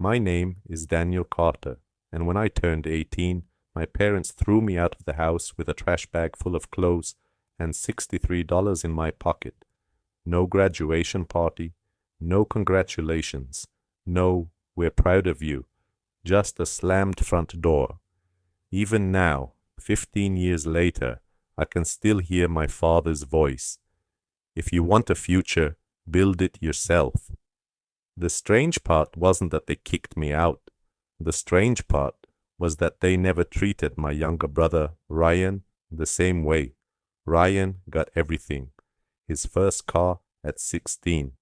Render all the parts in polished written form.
My name is Daniel Carter, and when I turned 18, my parents threw me out of the house with a trash bag full of clothes and $63 in my pocket. No graduation party, no congratulations, no "we're proud of you," just a slammed front door. Even now, 15 years later, I can still hear my father's voice. If you want a future, build it yourself. The strange part wasn't that they kicked me out. The strange part was that they never treated my younger brother, Ryan, the same way. Ryan got everything. His first car at 16,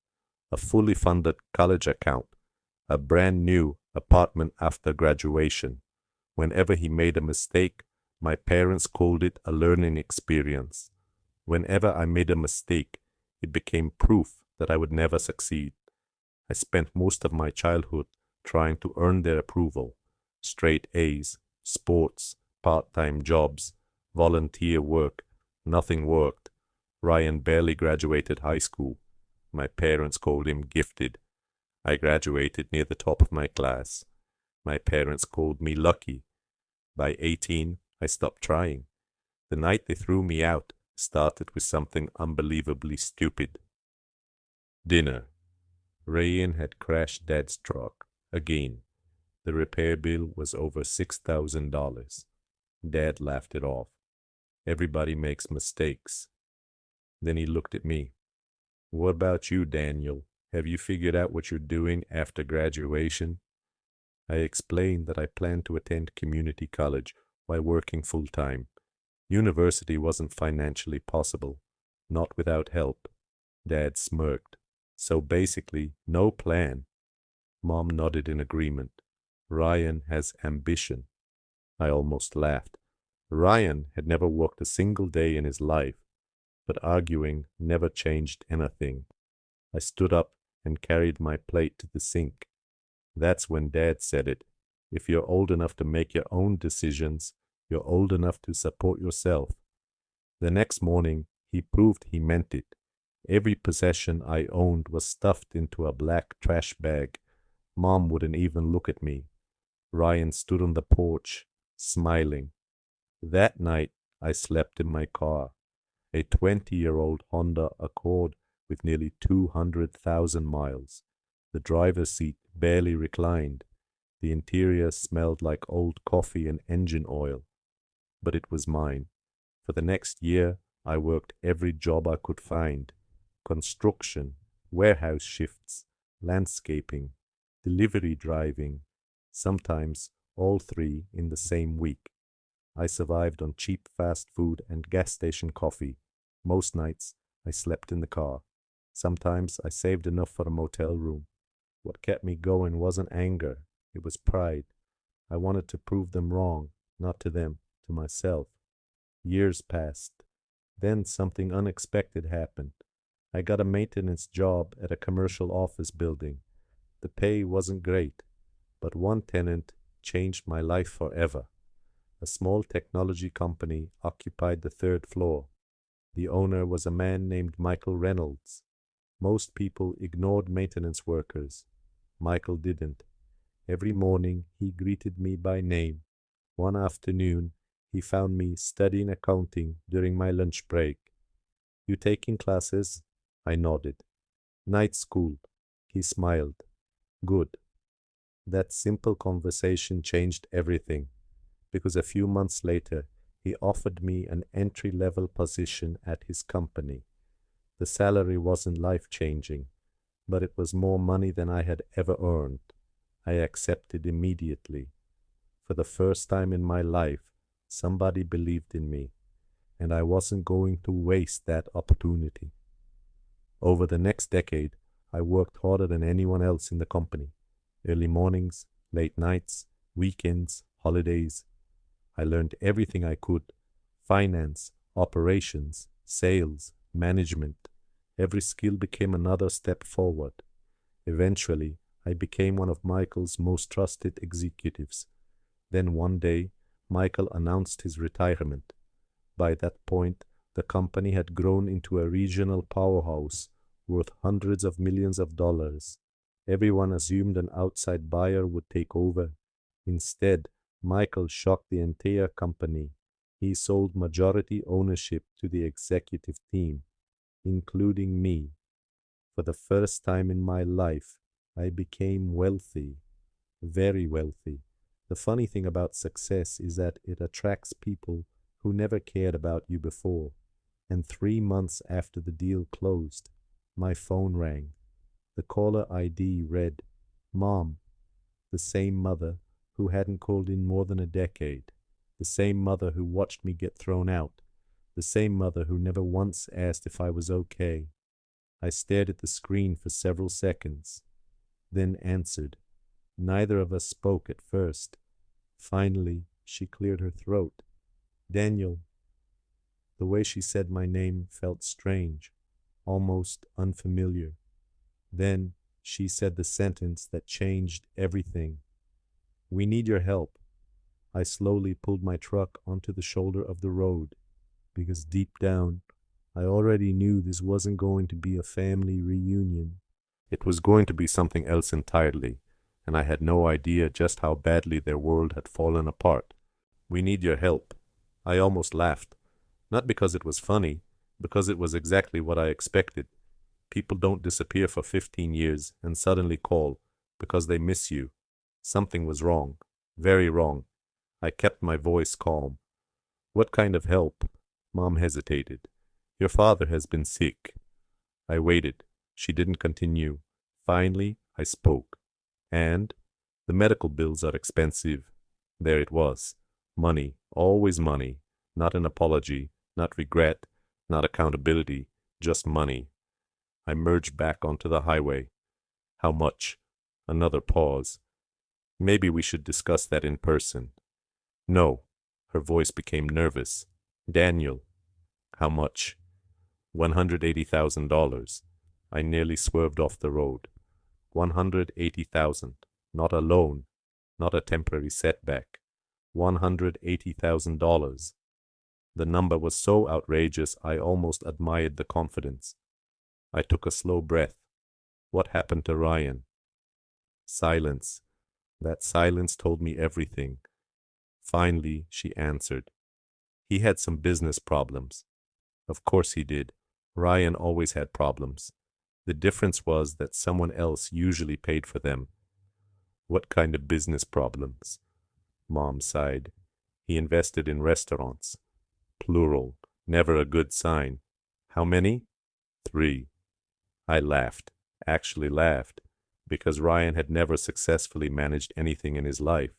a fully funded college account, a brand new apartment after graduation. Whenever he made a mistake, my parents called it a learning experience. Whenever I made a mistake, it became proof that I would never succeed. I spent most of my childhood trying to earn their approval. Straight A's, sports, part-time jobs, volunteer work. Nothing worked. Ryan barely graduated high school. My parents called him gifted. I graduated near the top of my class. My parents called me lucky. By 18, I stopped trying. The night they threw me out started with something unbelievably stupid. Dinner. Ryan had crashed Dad's truck again. The repair bill was over $6,000. Dad laughed it off. Everybody makes mistakes. Then he looked at me. What about you, Daniel? Have you figured out what you're doing after graduation? I explained that I planned to attend community college while working full-time. University wasn't financially possible, not without help. Dad smirked. So basically, no plan. Mom nodded in agreement. Ryan has ambition. I almost laughed. Ryan had never worked a single day in his life, but arguing never changed anything. I stood up and carried my plate to the sink. That's when Dad said it. If you're old enough to make your own decisions, you're old enough to support yourself. The next morning, he proved he meant it. Every possession I owned was stuffed into a black trash bag. Mom wouldn't even look at me. Ryan stood on the porch, smiling. That night, I slept in my car, a 20-year-old Honda Accord with nearly 200,000 miles. The driver's seat barely reclined. The interior smelled like old coffee and engine oil. But it was mine. For the next year, I worked every job I could find. Construction, warehouse shifts, landscaping, delivery driving, sometimes all three in the same week. I survived on cheap fast food and gas station coffee. Most nights, I slept in the car. Sometimes I saved enough for a motel room. What kept me going wasn't anger, it was pride. I wanted to prove them wrong, not to them, to myself. Years passed. Then something unexpected happened. I got a maintenance job at a commercial office building. The pay wasn't great, but one tenant changed my life forever. A small technology company occupied the third floor. The owner was a man named Michael Reynolds. Most people ignored maintenance workers. Michael didn't. Every morning he greeted me by name. One afternoon he found me studying accounting during my lunch break. You taking classes? I nodded. Night school. He smiled. Good. That simple conversation changed everything, because a few months later he offered me an entry-level position at his company. The salary wasn't life-changing, but it was more money than I had ever earned. I accepted immediately. For the first time in my life, somebody believed in me, and I wasn't going to waste that opportunity. Over the next decade, I worked harder than anyone else in the company. Early mornings, late nights, weekends, holidays. I learned everything I could: finance, operations, sales, management. Every skill became another step forward. Eventually, I became one of Michael's most trusted executives. Then one day, Michael announced his retirement. By that point, the company had grown into a regional powerhouse worth hundreds of millions of dollars. Everyone assumed an outside buyer would take over. Instead, Michael shocked the entire company. He sold majority ownership to the executive team, including me. For the first time in my life, I became wealthy, very wealthy. The funny thing about success is that it attracts people who never cared about you before. And 3 months after the deal closed, my phone rang. The caller ID read, Mom, the same mother who hadn't called in more than a decade, the same mother who watched me get thrown out, the same mother who never once asked if I was okay. I stared at the screen for several seconds, then answered. Neither of us spoke at first. Finally, she cleared her throat. Daniel. The way she said my name felt strange, almost unfamiliar. Then she said the sentence that changed everything. We need your help. I slowly pulled my truck onto the shoulder of the road, because deep down, I already knew this wasn't going to be a family reunion. It was going to be something else entirely, and I had no idea just how badly their world had fallen apart. We need your help. I almost laughed. Not because it was funny, because it was exactly what I expected. People don't disappear for 15 years and suddenly call because they miss you. Something was wrong, very wrong. I kept my voice calm. What kind of help? Mom hesitated. Your father has been sick. I waited. She didn't continue. Finally, I spoke. And the medical bills are expensive. There it was. Money, always money. Not an apology, not regret, not accountability, just money. I merged back onto the highway. How much? Another pause. Maybe we should discuss that in person. No. Her voice became nervous. Daniel. How much? $180,000. I nearly swerved off the road. 180,000. Not a loan. Not a temporary setback. $180,000. The number was so outrageous I almost admired the confidence. I took a slow breath. What happened to Ryan? Silence. That silence told me everything. Finally, she answered. He had some business problems. Of course he did. Ryan always had problems. The difference was that someone else usually paid for them. What kind of business problems? Mom sighed. He invested in restaurants. Plural. Never a good sign. How many? 3. I laughed. Actually laughed. Because Ryan had never successfully managed anything in his life.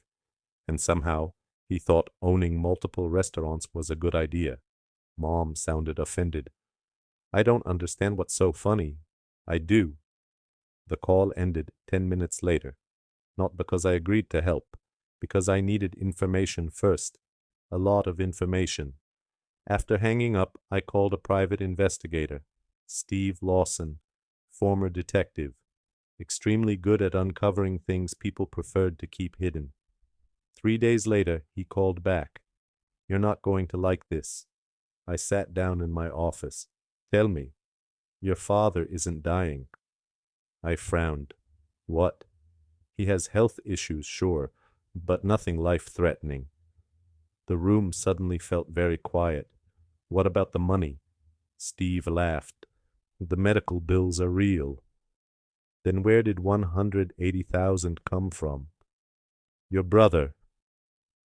And somehow, he thought owning multiple restaurants was a good idea. Mom sounded offended. I don't understand what's so funny. I do. The call ended 10 minutes later. Not because I agreed to help. Because I needed information first. A lot of information. After hanging up, I called a private investigator. Steve Lawson. Former detective. Extremely good at uncovering things people preferred to keep hidden. 3 days later, he called back. You're not going to like this. I sat down in my office. Tell me. Your father isn't dying. I frowned. What? He has health issues, sure, but nothing life-threatening. The room suddenly felt very quiet. What about the money? Steve laughed. The medical bills are real. Then where did 180,000 come from? Your brother.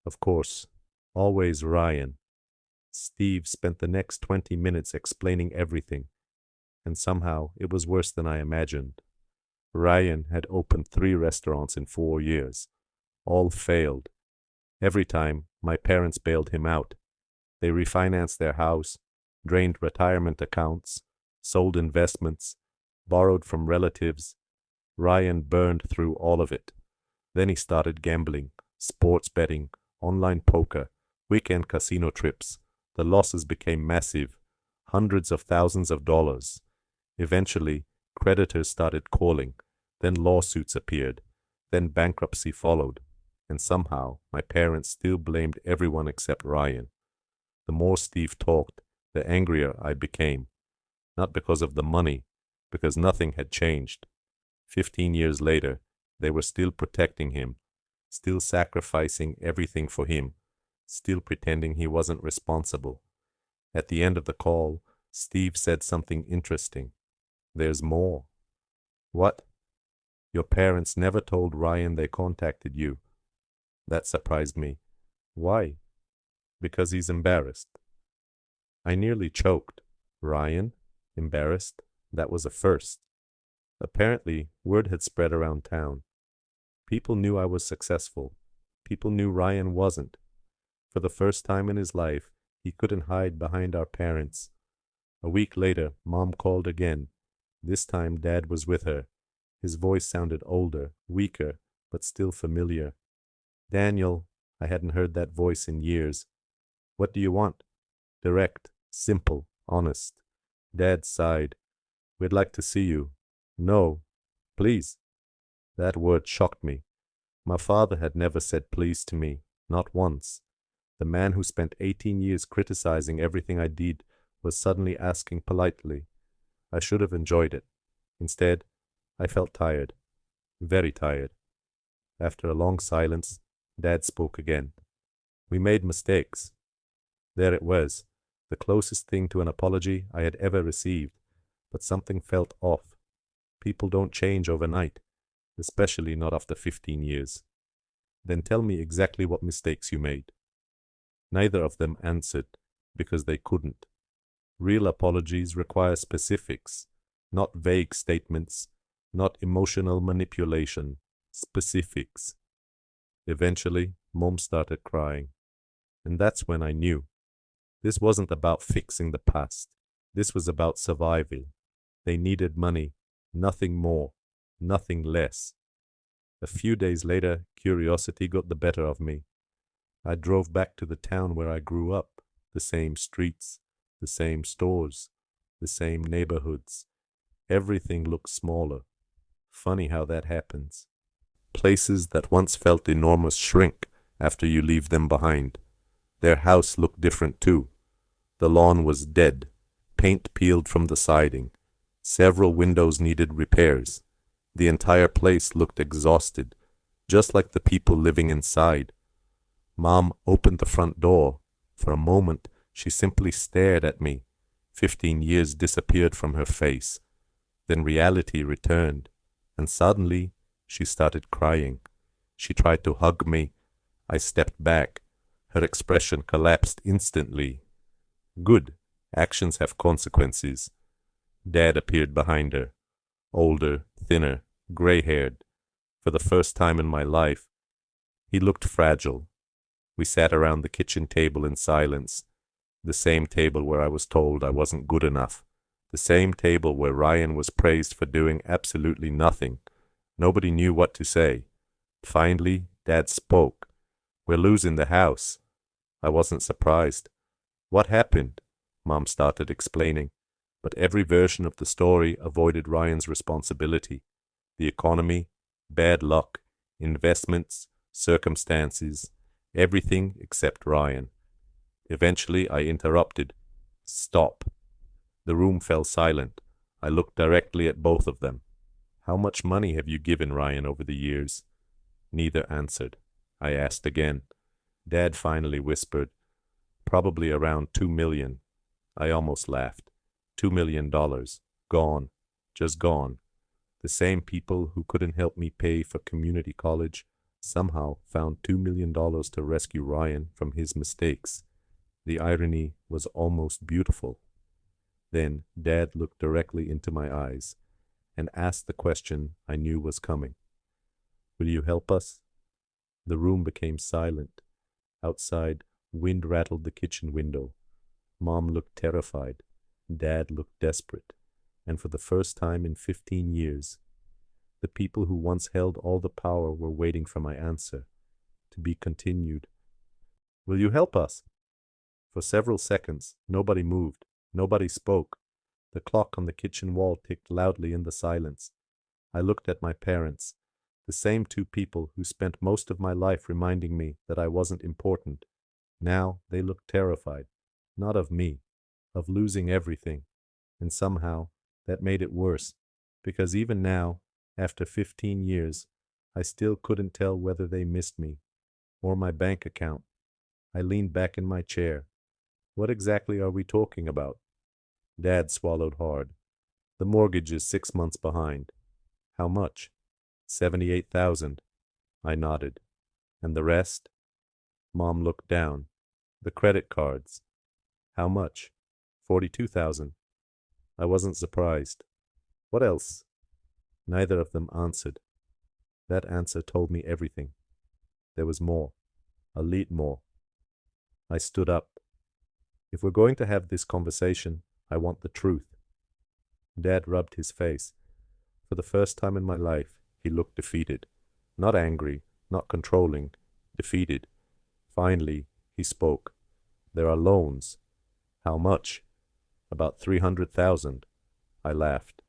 Of course. Always Ryan. Steve spent the next 20 minutes explaining everything, and somehow it was worse than I imagined. Ryan had opened 3 restaurants in 4 years. All failed. Every time, my parents bailed him out. They refinanced their house, drained retirement accounts, sold investments, borrowed from relatives. Ryan burned through all of it. Then he started gambling, sports betting, online poker, weekend casino trips. The losses became massive, hundreds of thousands of dollars. Eventually, creditors started calling. Then lawsuits appeared. Then bankruptcy followed. And somehow, my parents still blamed everyone except Ryan. The more Steve talked, the angrier I became. Not because of the money, because nothing had changed. 15 years later, they were still protecting him, still sacrificing everything for him, still pretending he wasn't responsible. At the end of the call, Steve said something interesting. There's more. What? Your parents never told Ryan they contacted you. That surprised me. Why? Because he's embarrassed. I nearly choked. Ryan? Embarrassed? That was a first. Apparently, word had spread around town. People knew I was successful. People knew Ryan wasn't. For the first time in his life, he couldn't hide behind our parents. A week later, Mom called again. This time, Dad was with her. His voice sounded older, weaker, but still familiar. Daniel, I hadn't heard that voice in years. What do you want? Direct, simple, honest. Dad sighed. We'd like to see you. No, please. That word shocked me. My father had never said please to me, not once. The man who spent 18 years criticizing everything I did was suddenly asking politely. I should have enjoyed it. Instead, I felt tired, very tired. After a long silence, Dad spoke again. We made mistakes. There it was, the closest thing to an apology I had ever received, but something felt off. People don't change overnight, especially not after 15 years. Then tell me exactly what mistakes you made. Neither of them answered, because they couldn't. Real apologies require specifics, not vague statements, not emotional manipulation, specifics. Eventually, Mom started crying. And that's when I knew. This wasn't about fixing the past. This was about survival. They needed money, nothing more, nothing less. A few days later, curiosity got the better of me. I drove back to the town where I grew up, the same streets, the same stores, the same neighborhoods. Everything looked smaller. Funny how that happens. Places that once felt enormous shrink after you leave them behind. Their house looked different too. The lawn was dead, paint peeled from the siding. Several windows needed repairs. The entire place looked exhausted, just like the people living inside. Mom opened the front door. For a moment, she simply stared at me. 15 years disappeared from her face. Then reality returned, and suddenly she started crying. She tried to hug me. I stepped back. Her expression collapsed instantly. Good. Actions have consequences. Dad appeared behind her. Older, thinner, gray-haired. For the first time in my life, he looked fragile. We sat around the kitchen table in silence. The same table where I was told I wasn't good enough. The same table where Ryan was praised for doing absolutely nothing. Nobody knew what to say. Finally, Dad spoke. We're losing the house. I wasn't surprised. What happened? Mom started explaining, but every version of the story avoided Ryan's responsibility. The economy, bad luck, investments, circumstances, everything except Ryan. Eventually, I interrupted. Stop. The room fell silent. I looked directly at both of them. How much money have you given Ryan over the years? Neither answered. I asked again. Dad finally whispered, probably around $2 million. I almost laughed. $2 million. Gone. Just gone. The same people who couldn't help me pay for community college somehow found $2 million to rescue Ryan from his mistakes. The irony was almost beautiful. Then Dad looked directly into my eyes and asked the question I knew was coming. Will you help us? The room became silent. Outside, wind rattled the kitchen window. Mom looked terrified. Dad looked desperate. And for the first time in 15 years, the people who once held all the power were waiting for my answer. To be continued. Will you help us? For several seconds, nobody moved. Nobody spoke. The clock on the kitchen wall ticked loudly in the silence. I looked at my parents, the same two people who spent most of my life reminding me that I wasn't important. Now they looked terrified, not of me, of losing everything. And somehow that made it worse, because even now After 15 years, I still couldn't tell whether they missed me or my bank account. I leaned back in my chair. What exactly are we talking about? Dad swallowed hard. The mortgage is 6 months behind. How much? 78,000. I nodded. And the rest? Mom looked down. The credit cards. How much? 42,000. I wasn't surprised. What else? Neither of them answered. That answer told me everything. There was more. A lot more. I stood up. If we're going to have this conversation, I want the truth. Dad rubbed his face. For the first time in my life, he looked defeated. Not angry, not controlling, defeated. Finally, he spoke. There are loans. How much? About 300,000. I laughed.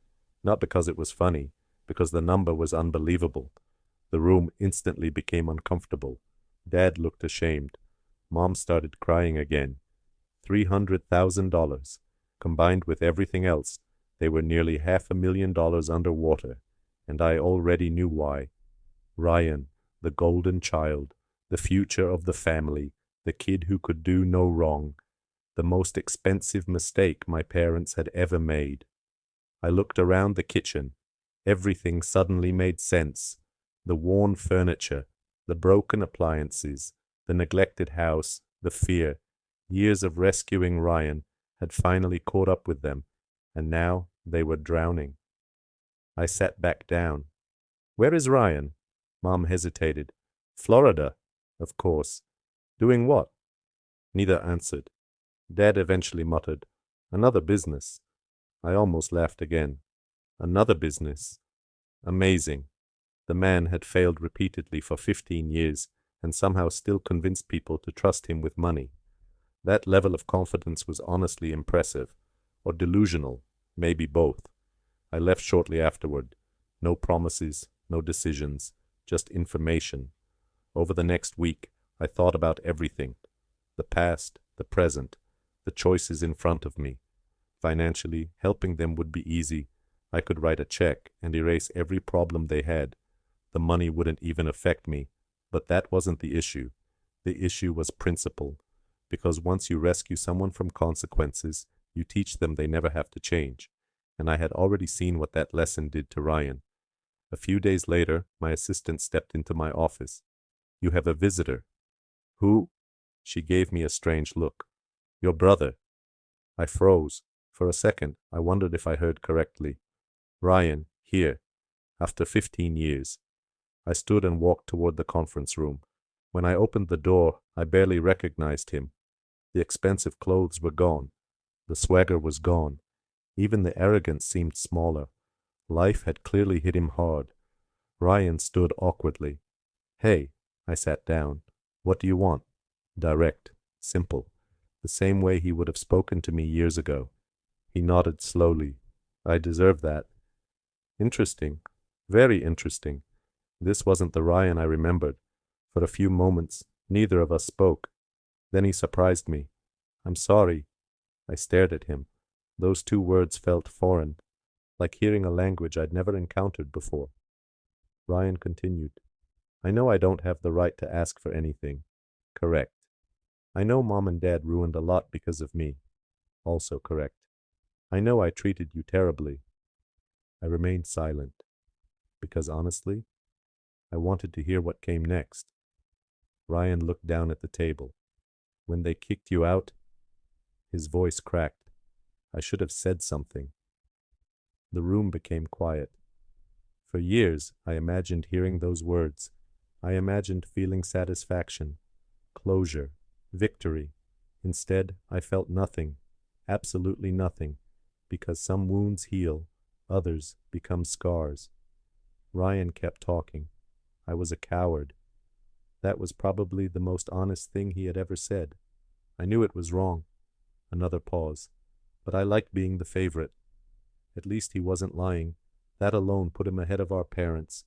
Not because it was funny, because the number was unbelievable. The room instantly became uncomfortable. Dad looked ashamed. Mom started crying again. $300,000. Combined with everything else, they were nearly $500,000 underwater, and I already knew why. Ryan, the golden child, the future of the family, the kid who could do no wrong, the most expensive mistake my parents had ever made. I looked around the kitchen. Everything suddenly made sense. The worn furniture, the broken appliances, the neglected house, the fear. Years of rescuing Ryan had finally caught up with them, and now they were drowning. I sat back down. Where is Ryan? Mom hesitated. Florida, of course. Doing what? Neither answered. Dad eventually muttered, Another business. I almost laughed again. Another business. Amazing. The man had failed repeatedly for 15 years and somehow still convinced people to trust him with money. That level of confidence was honestly impressive, or delusional, maybe both. I left shortly afterward. No promises, no decisions, just information. Over the next week, I thought about everything. The past, the present, the choices in front of me. Financially, helping them would be easy. I could write a check and erase every problem they had. The money wouldn't even affect me. But that wasn't the issue. The issue was principle. Because once you rescue someone from consequences, you teach them they never have to change. And I had already seen what that lesson did to Ryan. A few days later, my assistant stepped into my office. You have a visitor. Who? She gave me a strange look. Your brother. I froze. For a second, I wondered if I heard correctly. Ryan, here. After 15 years. I stood and walked toward the conference room. When I opened the door, I barely recognized him. The expensive clothes were gone. The swagger was gone. Even the arrogance seemed smaller. Life had clearly hit him hard. Ryan stood awkwardly. Hey, I sat down. What do you want? Direct, simple, the same way he would have spoken to me years ago. He nodded slowly. I deserve that. Interesting. Very interesting. This wasn't the Ryan I remembered. For a few moments, neither of us spoke. Then he surprised me. I'm sorry. I stared at him. Those two words felt foreign, like hearing a language I'd never encountered before. Ryan continued. I know I don't have the right to ask for anything. Correct. I know Mom and Dad ruined a lot because of me. Also correct. I know I treated you terribly. I remained silent, because honestly, I wanted to hear what came next. Ryan looked down at the table. When they kicked you out? His voice cracked. I should have said something. The room became quiet. For years, I imagined hearing those words. I imagined feeling satisfaction, closure, victory. Instead, I felt nothing, absolutely nothing, because some wounds heal, others become scars. Ryan kept talking. I was a coward. That was probably the most honest thing he had ever said. I knew it was wrong. Another pause. But I liked being the favorite. At least he wasn't lying. That alone put him ahead of our parents.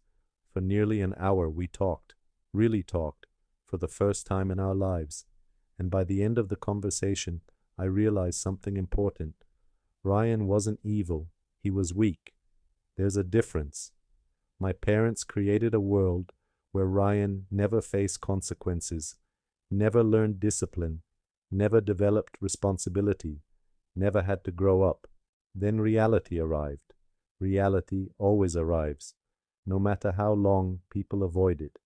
For nearly an hour we talked, really talked, for the first time in our lives. And by the end of the conversation, I realized something important. Ryan wasn't evil. He was weak. There's a difference. My parents created a world where Ryan never faced consequences, never learned discipline, never developed responsibility, never had to grow up. Then reality arrived. Reality always arrives, no matter how long people avoid it.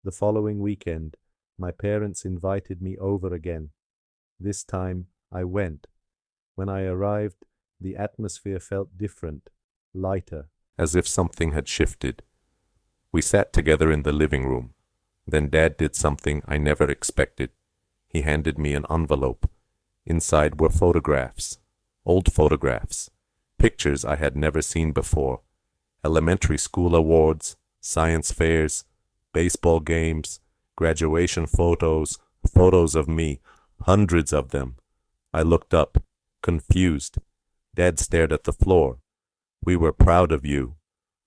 The following weekend, my parents invited me over again. This time, I went. When I arrived, the atmosphere felt different, lighter, as if something had shifted. We sat together in the living room. Then Dad did something I never expected. He handed me an envelope. Inside were photographs, old photographs, pictures I had never seen before, elementary school awards, science fairs, baseball games, graduation photos, photos of me, hundreds of them. I looked up, confused. Dad stared at the floor. "We were proud of you."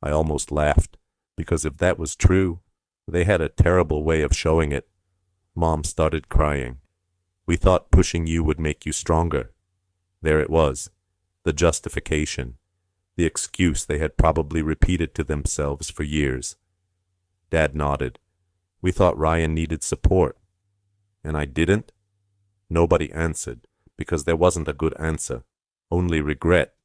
I almost laughed, because if that was true, they had a terrible way of showing it. Mom started crying. "We thought pushing you would make you stronger." There it was, the justification, the excuse they had probably repeated to themselves for years. Dad nodded. "We thought Ryan needed support." "And I didn't?" Nobody answered, because there wasn't a good answer, only regret.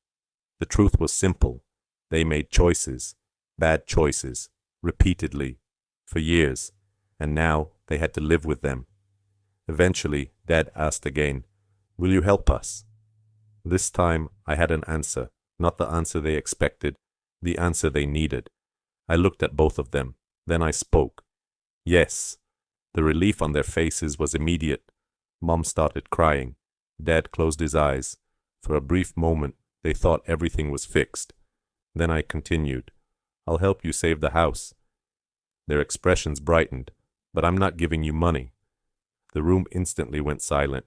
The truth was simple. They made choices, bad choices, repeatedly, for years, and now they had to live with them. Eventually, Dad asked again, "Will you help us?" This time, I had an answer, not the answer they expected, the answer they needed. I looked at both of them, then I spoke. "Yes." The relief on their faces was immediate. Mom started crying. Dad closed his eyes. For a brief moment, they thought everything was fixed. Then I continued, "I'll help you save the house." Their expressions brightened. "But I'm not giving you money." The room instantly went silent.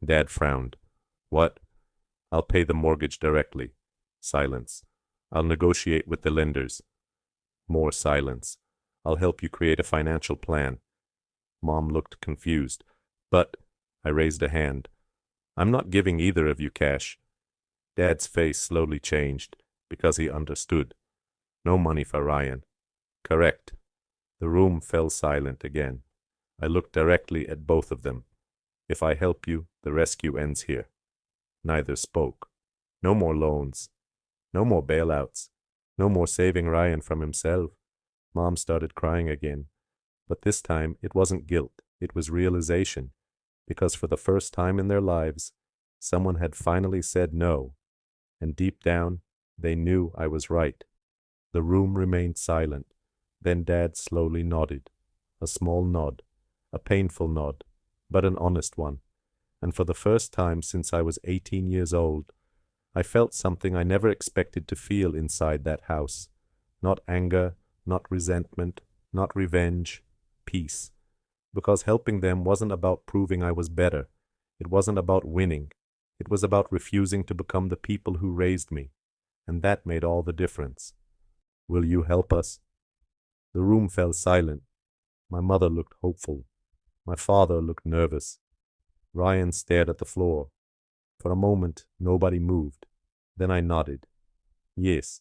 Dad frowned. "What?" "I'll pay the mortgage directly." Silence. "I'll negotiate with the lenders." More silence. "I'll help you create a financial plan." Mom looked confused. "But," I raised a hand, "I'm not giving either of you cash." Dad's face slowly changed, because he understood. "No money for Ryan." "Correct." The room fell silent again. I looked directly at both of them. "If I help you, the rescue ends here." Neither spoke. No more loans. No more bailouts. No more saving Ryan from himself. Mom started crying again. But this time it wasn't guilt. It was realization. Because for the first time in their lives, someone had finally said no. And deep down, they knew I was right. The room remained silent. Then Dad slowly nodded. A small nod. A painful nod, but an honest one. And for the first time since I was 18 years old, I felt something I never expected to feel inside that house. Not anger, not resentment, not revenge, peace. Because helping them wasn't about proving I was better. It wasn't about winning. It was about refusing to become the people who raised me. And that made all the difference. "Will you help us?" The room fell silent. My mother looked hopeful. My father looked nervous. Ryan stared at the floor. For a moment, nobody moved. Then I nodded. "Yes."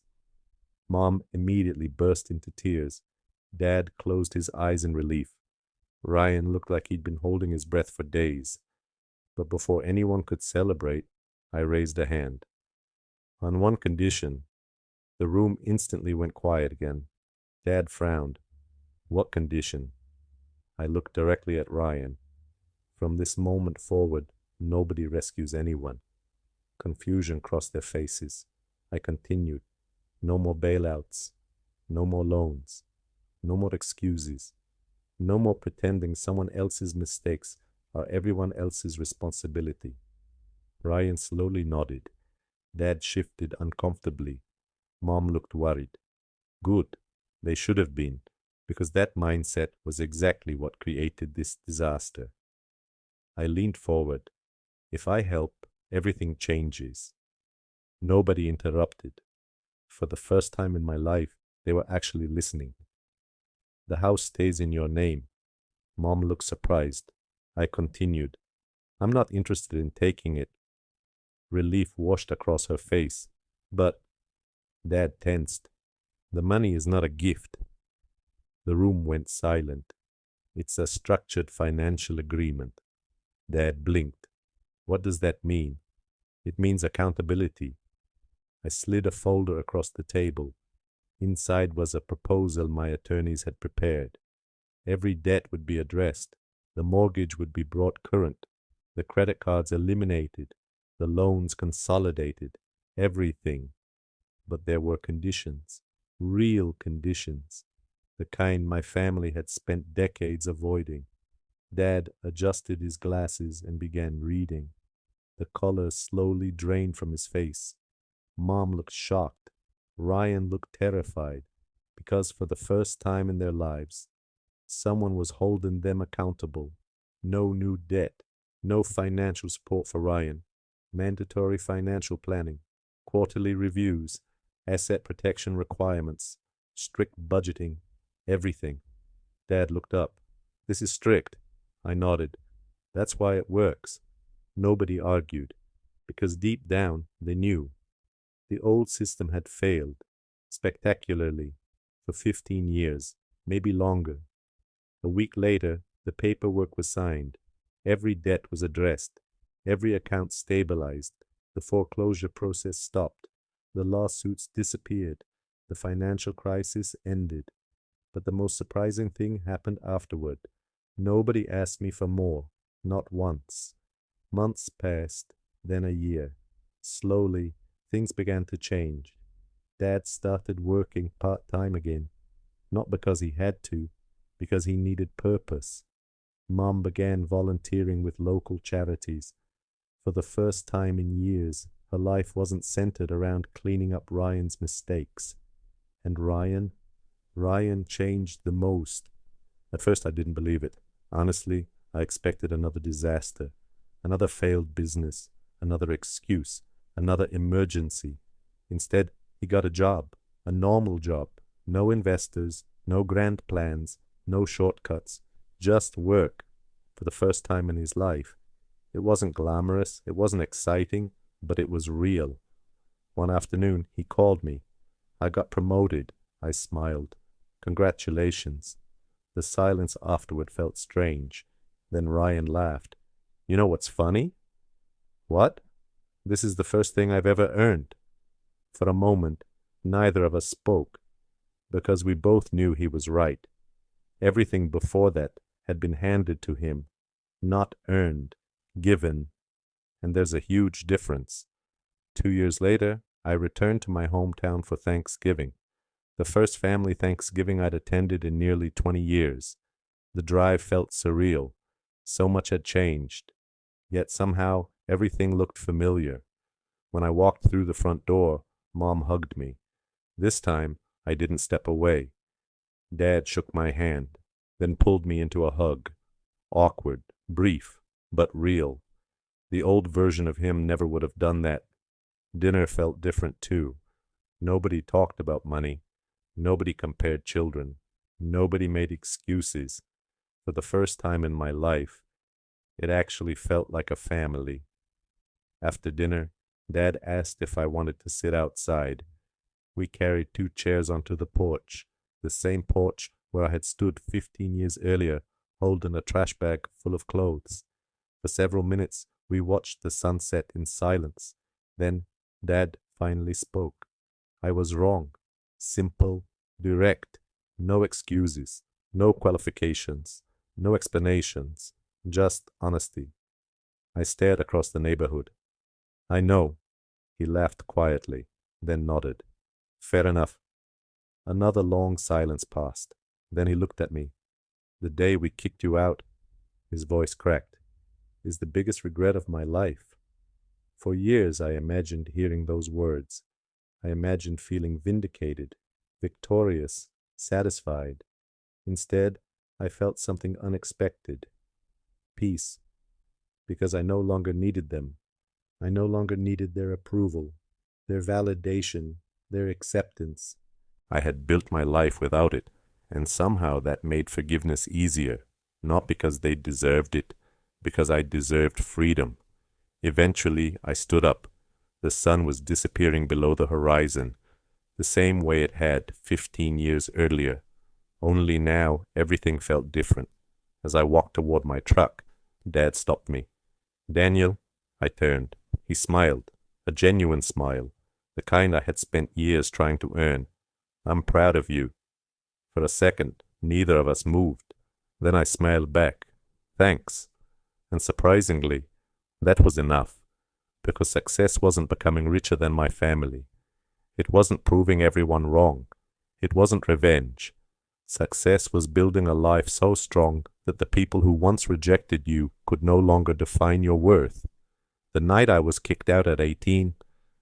Mom immediately burst into tears. Dad closed his eyes in relief. Ryan looked like he'd been holding his breath for days. But before anyone could celebrate, I raised a hand. "On one condition." The room instantly went quiet again. Dad frowned. "What condition?" I looked directly at Ryan. "From this moment forward, nobody rescues anyone." Confusion crossed their faces. I continued. "No more bailouts. No more loans. No more excuses. No more pretending someone else's mistakes are everyone else's responsibility." Ryan slowly nodded. Dad shifted uncomfortably. Mom looked worried. Good. They should have been, because that mindset was exactly what created this disaster. I leaned forward. If I help, everything changes. Nobody interrupted. For the first time in my life, they were actually listening. "The house stays in your name." Mom looked surprised. I continued. "I'm not interested in taking it." Relief washed across her face. "But—" Dad tensed. The money is not a gift. The room went silent. It's a structured financial agreement. Dad blinked. What does that mean? It means accountability. I slid a folder across the table. Inside was a proposal my attorneys had prepared. Every debt would be addressed. The mortgage would be brought current. The credit cards eliminated. The loans consolidated. Everything. But there were conditions. Real conditions. The kind my family had spent decades avoiding. Dad adjusted his glasses and began reading. The color slowly drained from his face. Mom looked shocked. Ryan looked terrified, because for the first time in their lives, someone was holding them accountable. No new debt, no financial support for Ryan, mandatory financial planning, quarterly reviews, asset protection requirements, strict budgeting, everything. Dad looked up. This is strict. I nodded. That's why it works. Nobody argued, because deep down they knew. The old system had failed, spectacularly, for 15 years, maybe longer. A week later, the paperwork was signed. Every debt was addressed. Every account stabilized. The foreclosure process stopped. The lawsuits disappeared. The financial crisis ended. But the most surprising thing happened afterward. Nobody asked me for more, not once. Months passed, then a year. Slowly, things began to change. Dad started working part-time again, not because he had to, because he needed purpose. Mom began volunteering with local charities. For the first time in years, her life wasn't centered around cleaning up Ryan's mistakes. And Ryan changed the most. At first I didn't believe it. Honestly, I expected another disaster, another failed business, another excuse, another emergency. Instead, he got a job, a normal job. No investors, no grand plans, no shortcuts, just work for the first time in his life. It wasn't glamorous, it wasn't exciting, but it was real. One afternoon, he called me. I got promoted. I smiled. Congratulations. The silence afterward felt strange. Then Ryan laughed. You know what's funny? What? This is the first thing I've ever earned. For a moment, neither of us spoke, because we both knew he was right. Everything before that had been handed to him, not earned, given. And there's a huge difference. 2 years later, I returned to my hometown for Thanksgiving. The first family Thanksgiving I'd attended in nearly 20 years. The drive felt surreal. So much had changed. Yet somehow everything looked familiar. When I walked through the front door, Mom hugged me. This time, I didn't step away. Dad shook my hand, then pulled me into a hug. Awkward, brief, but real. The old version of him never would have done that. Dinner felt different too. Nobody talked about money. Nobody compared children. Nobody made excuses. For the first time in my life, it actually felt like a family. After dinner, Dad asked if I wanted to sit outside. We carried 2 chairs onto the porch, the same porch where I had stood 15 years earlier, holding a trash bag full of clothes. For several minutes, we watched the sunset in silence. Then Dad finally spoke. I was wrong. Simple, direct, no excuses, no qualifications, no explanations, just honesty. I stared across the neighborhood. I know. He laughed quietly, then nodded. Fair enough. Another long silence passed. Then he looked at me. The day we kicked you out, his voice cracked, is the biggest regret of my life. For years I imagined hearing those words. I imagined feeling vindicated, victorious, satisfied. Instead, I felt something unexpected. Peace. Because I no longer needed them. I no longer needed their approval, their validation, their acceptance. I had built my life without it, and somehow that made forgiveness easier, not because they deserved it, because I deserved freedom. Eventually, I stood up. The sun was disappearing below the horizon. the same way it had 15 years earlier. Only now everything felt different. As I walked toward my truck, Dad stopped me. "Daniel," I turned. He smiled, a genuine smile, the kind I had spent years trying to earn. "I'm proud of you." For a second, neither of us moved. Then I smiled back. "Thanks." And surprisingly, that was enough, because success wasn't becoming richer than my family. It wasn't proving everyone wrong. It wasn't revenge. Success was building a life so strong that the people who once rejected you could no longer define your worth. The night I was kicked out at 18,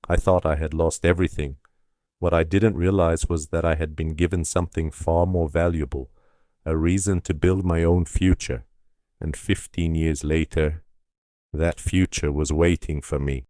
I thought I had lost everything. What I didn't realize was that I had been given something far more valuable, a reason to build my own future. And 15 years later, that future was waiting for me.